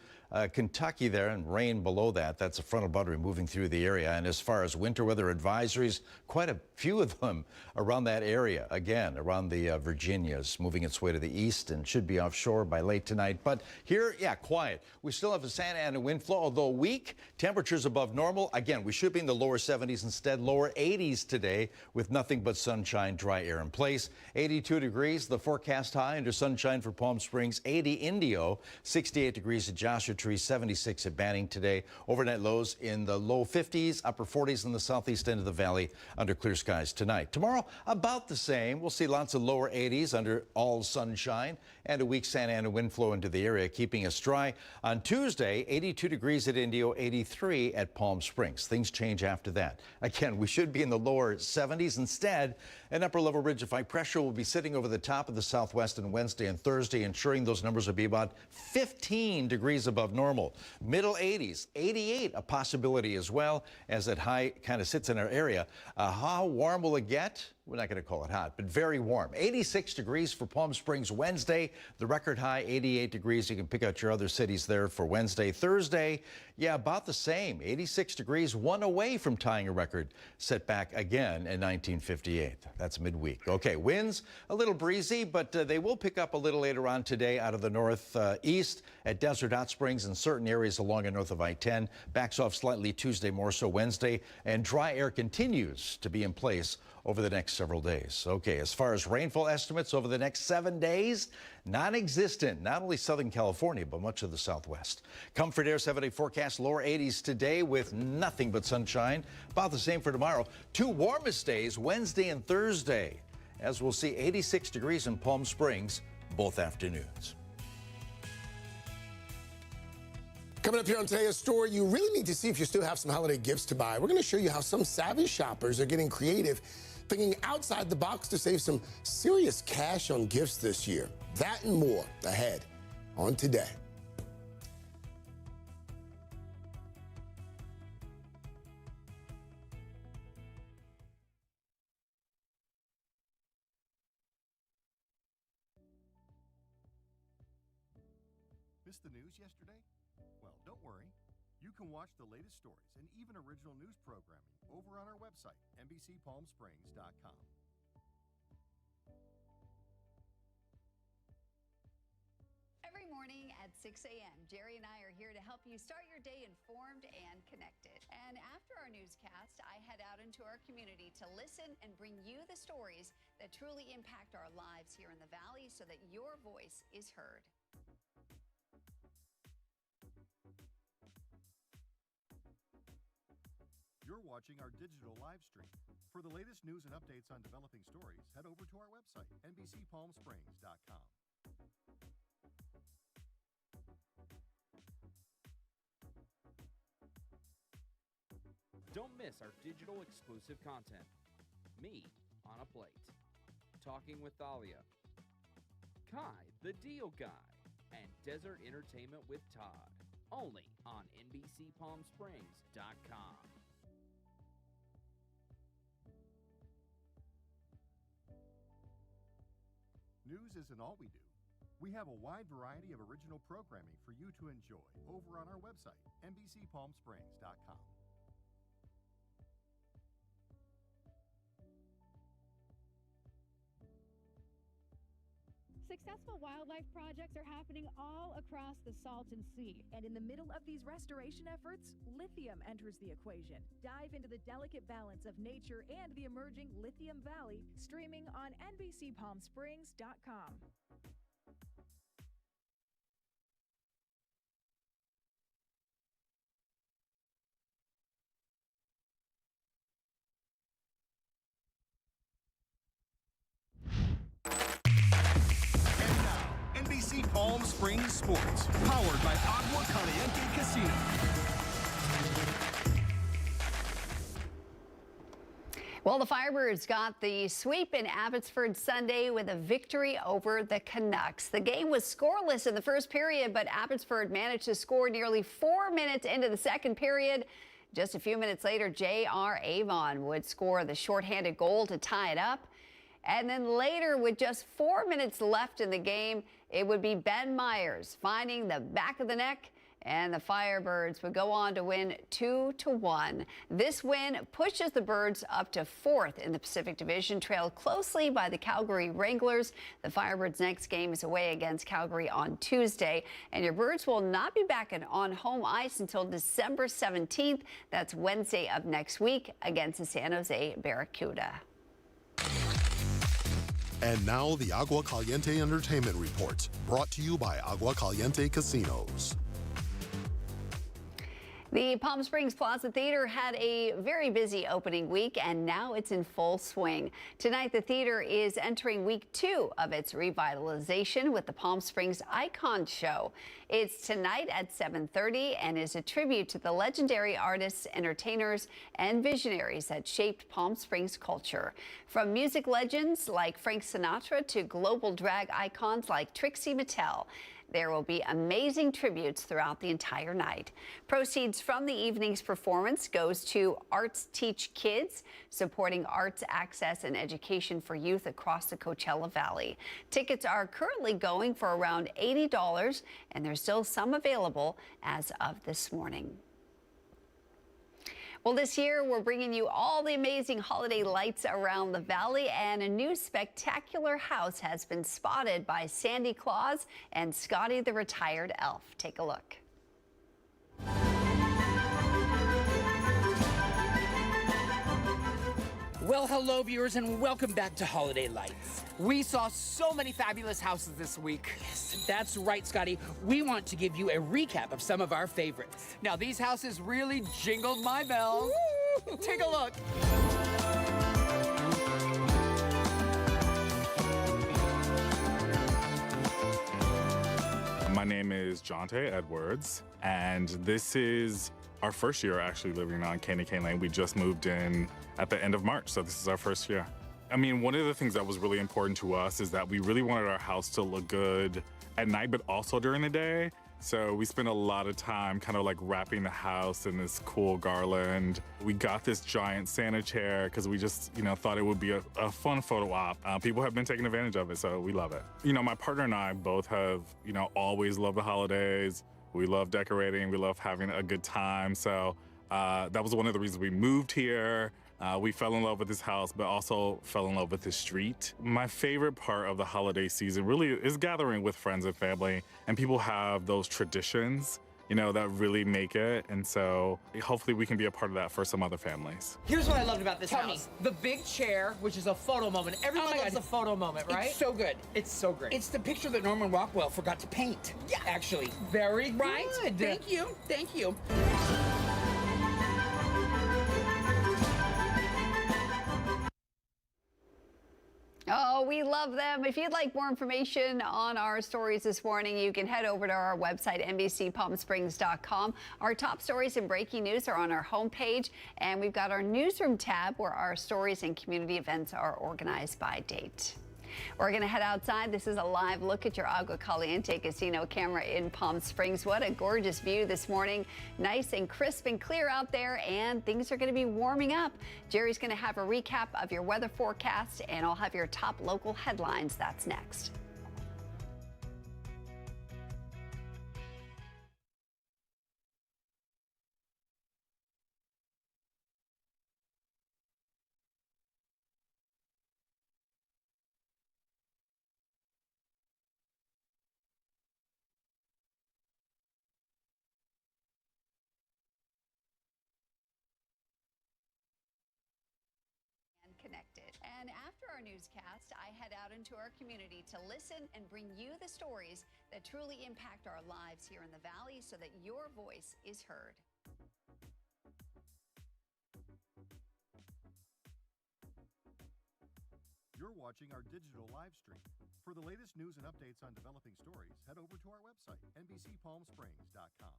Kentucky there, and rain below that. That's a frontal boundary moving through the area. And as far as winter weather advisories, quite a few of them around that area. Again, around the Virginias, moving its way to the east and should be offshore by late tonight. But here, yeah, quiet. We still have a Santa Ana wind flow, although weak. Temperatures above normal. Again, we should be in the lower 70s instead, lower 80s today with nothing but sunshine, dry air in place. 82 degrees, the forecast high under sunshine for Palm Springs. 80 Indio, 68 degrees at Joshua Tree, 76 at Banning today. Overnight lows in the low 50s, upper 40s in the southeast end of the valley under clear skies tonight. Tomorrow, about the same. We'll see lots of lower 80s under all sunshine and a weak Santa Ana wind flow into the area, keeping us dry. On Tuesday, 82 degrees at Indio, 83 at Palm Springs. Things change after that. Again, we should be in the lower 70s. Instead, an upper level ridge of high pressure will be sitting over the top of the southwest on Wednesday and Thursday, ensuring those numbers will be about 15 degrees above normal. Middle 80s, 88 a possibility as well, as that high kind of sits in our area. How warm will it get? We're not going to call it hot, but very warm. 86 degrees for Palm Springs Wednesday. The record high, 88 degrees. You can pick out your other cities there for Wednesday. Thursday, yeah, about the same. 86 degrees, one away from tying a record set back again in 1958. That's midweek. Okay, winds a little breezy, but they will pick up a little later on today out of the northeast at Desert Hot Springs and certain areas along and north of I-10. Backs off slightly Tuesday, more so Wednesday, and dry air continues to be in place over the next several days. Okay, as far as rainfall estimates over the next 7 days, non-existent. Not only Southern California, but much of the Southwest. Comfort Air 7-day forecast, lower 80s today with nothing but sunshine. About the same for tomorrow. Two warmest days, Wednesday and Thursday, as we'll see 86 degrees in Palm Springs both afternoons. Coming up here on today's story, you really need to see if you still have some holiday gifts to buy. We're going to show you how some savvy shoppers are getting creative, thinking outside the box to save some serious cash on gifts this year. That and more ahead on Today. Missed the news yesterday? Well, don't worry. You can watch the latest stories and even original news programming over on our website, NBCPalmSprings.com. Every morning at 6 a.m., Jerry and I are here to help you start your day informed and connected. And after our newscast, I head out into our community to listen and bring you the stories that truly impact our lives here in the Valley so that your voice is heard. You're watching our digital live stream. For the latest news and updates on developing stories, head over to our website, NBCPalmSprings.com. Don't miss our digital exclusive content. Me on a Plate, Talking with Thalia, Kai the Deal Guy, and Desert Entertainment with Todd. Only on NBCPalmSprings.com. News isn't all we do. We have a wide variety of original programming for you to enjoy over on our website, NBCPalmSprings.com. Successful wildlife projects are happening all across the Salton Sea. And in the middle of these restoration efforts, lithium enters the equation. Dive into the delicate balance of nature and the emerging Lithium Valley, streaming on NBCPalmSprings.com. NBC Palm Springs Sports, powered by Agua Caliente Casino. Well, the Firebirds got the sweep in Abbotsford Sunday with a victory over the Canucks. The game was scoreless in the first period, but Abbotsford managed to score nearly 4 minutes into the second period. Just a few minutes later, J.R. Avon would score the shorthanded goal to tie it up. And then later, with just 4 minutes left in the game, it would be Ben Myers finding the back of the neck, and the Firebirds would go on to win 2-1. This win pushes the Birds up to 4th in the Pacific Division, trailed closely by the Calgary Wranglers. The Firebirds' next game is away against Calgary on Tuesday, and your Birds will not be back on home ice until December 17th. That's Wednesday of next week against the San Jose Barracuda. And now the Agua Caliente Entertainment Report, brought to you by Agua Caliente Casinos. The Palm Springs Plaza Theater had a very busy opening week, and now it's in full swing. Tonight, the theater is entering week 2 of its revitalization with the Palm Springs Icon Show. It's tonight at 7:30 and is a tribute to the legendary artists, entertainers, and visionaries that shaped Palm Springs culture. From music legends like Frank Sinatra to global drag icons like Trixie Mattel. There will be amazing tributes throughout the entire night. Proceeds from the evening's performance goes to Arts Teach Kids, supporting arts access and education for youth across the Coachella Valley. Tickets are currently going for around $80, and there's still some available as of this morning. Well, this year, we're bringing you all the amazing holiday lights around the valley, and a new spectacular house has been spotted by Sandy Claus and Scotty the Retired Elf. Take a look. Well, hello, viewers, and welcome back to Holiday Lights. We saw so many fabulous houses this week. Yes, that's right, Scotty. We want to give you a recap of some of our favorites. Now, these houses really jingled my bells. Woo! Take a look. My name is Jonte Edwards, and this is our first year actually living on Candy Cane Lane. We just moved in at the end of March, so this is our first year. I mean, one of the things that was really important to us is that we really wanted our house to look good at night, but also during the day. So we spent a lot of time kind of like wrapping the house in this cool garland. We got this giant Santa chair because we just, thought it would be a fun photo op. People have been taking advantage of it, so we love it. My partner and I both have, always loved the holidays. We love decorating. We love having a good time. So that was one of the reasons we moved here. We fell in love with this house, but also fell in love with this street. My favorite part of the holiday season really is gathering with friends and family, and people have those traditions, that really make it. And so hopefully we can be a part of that for some other families. Here's what I loved about this Tell house. me. The big chair, which is a photo moment. Everyone loves a photo moment, right? It's so good. It's so great. It's the picture that Norman Rockwell forgot to paint. Yeah. Actually. Very Right? good. Thank you. Thank you. Oh, we love them. If you'd like more information on our stories this morning, you can head over to our website, NBCPalmSprings.com. Our top stories and breaking news are on our homepage, and we've got our newsroom tab where our stories and community events are organized by date. We're going to head outside. This is a live look at your Agua Caliente Casino camera in Palm Springs. What a gorgeous view this morning. Nice and crisp and clear out there, and things are going to be warming up. Jerry's going to have a recap of your weather forecast, and I'll have your top local headlines. That's next. Connected. And after our newscast, I head out into our community to listen and bring you the stories that truly impact our lives here in the Valley so that your voice is heard. You're watching our digital live stream. For the latest news and updates on developing stories, head over to our website, NBCPalmSprings.com.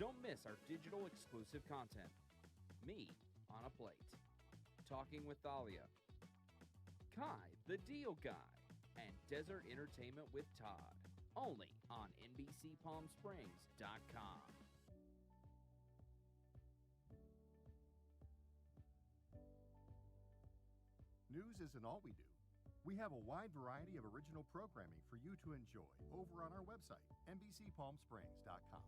Don't miss our digital exclusive content. Me on a Plate. Talking with Thalia. Kai, the Deal Guy. And Desert Entertainment with Todd. Only on NBCPalmSprings.com. News isn't all we do. We have a wide variety of original programming for you to enjoy over on our website, NBCPalmSprings.com.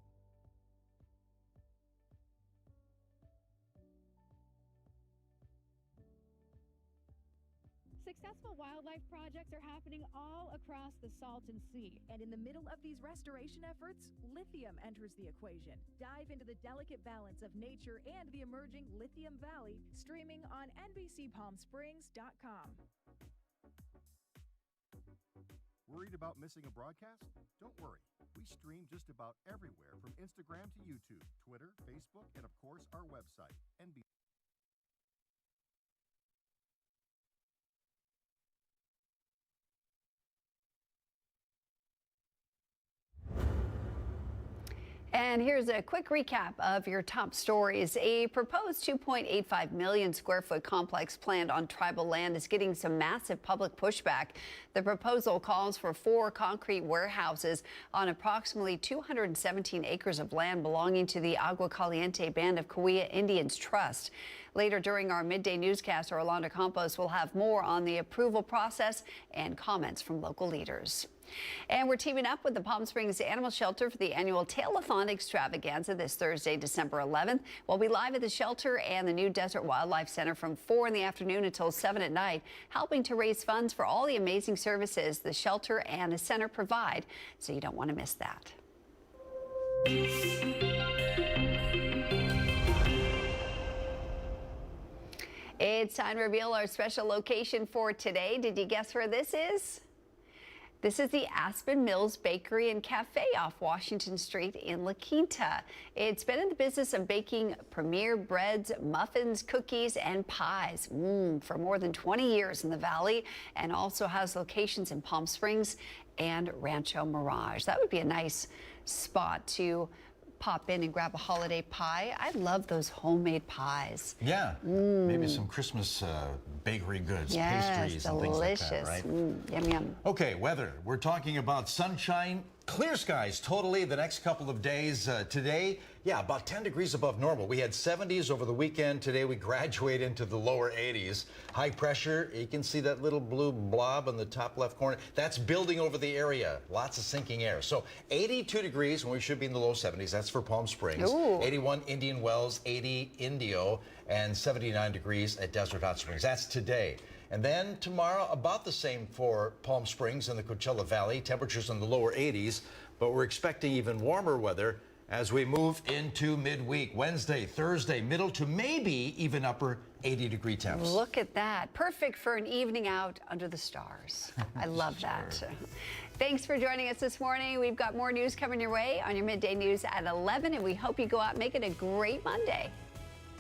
Successful wildlife projects are happening all across the Salton Sea. And in the middle of these restoration efforts, lithium enters the equation. Dive into the delicate balance of nature and the emerging Lithium Valley, streaming on NBCPalmSprings.com. Worried about missing a broadcast? Don't worry. We stream just about everywhere from Instagram to YouTube, Twitter, Facebook, and of course our website, NBC. And here's a quick recap of your top stories. A proposed 2.85 million square foot complex planned on tribal land is getting some massive public pushback. The proposal calls for 4 concrete warehouses on approximately 217 acres of land belonging to the Agua Caliente Band of Cahuilla Indians Trust. Later during our midday newscast, Orlando Campos will have more on the approval process and comments from local leaders. And we're teaming up with the Palm Springs Animal Shelter for the annual Tail-a-thon extravaganza this Thursday, December 11th. We'll be live at the shelter and the new Desert Wildlife Center from 4 in the afternoon until 7 at night, helping to raise funds for all the amazing services the shelter and the center provide. So you don't want to miss that. It's time to reveal our special location for today. Did you guess where this is? This is the Aspen Mills Bakery and Cafe off Washington Street in La Quinta. It's been in the business of baking premier breads, muffins, cookies, and pies for more than 20 years in the Valley, and also has locations in Palm Springs and Rancho Mirage. That would be a nice spot to pop in and grab a holiday pie. I love those homemade pies. Yeah, maybe some Christmas bakery goods, pastries, and things like that, right? Yum, yum. Okay, weather. We're talking about sunshine, clear skies totally the next couple of days. Today, yeah, about 10 degrees above normal. We had 70s over the weekend. Today we graduate into the lower 80s. High pressure, you can see that little blue blob in the top left corner. That's building over the area. Lots of sinking air. So 82 degrees when we should be in the low 70s. That's for Palm Springs. Ooh. 81 Indian Wells, 80 Indio, and 79 degrees at Desert Hot Springs. That's today. And then tomorrow, about the same for Palm Springs and the Coachella Valley. Temperatures in the lower 80s, but we're expecting even warmer weather as we move into midweek. Wednesday, Thursday, middle to maybe even upper 80-degree temps. Look at that. Perfect for an evening out under the stars. I love that. Thanks for joining us this morning. We've got more news coming your way on your midday news at 11, and we hope you go out and make it a great Monday.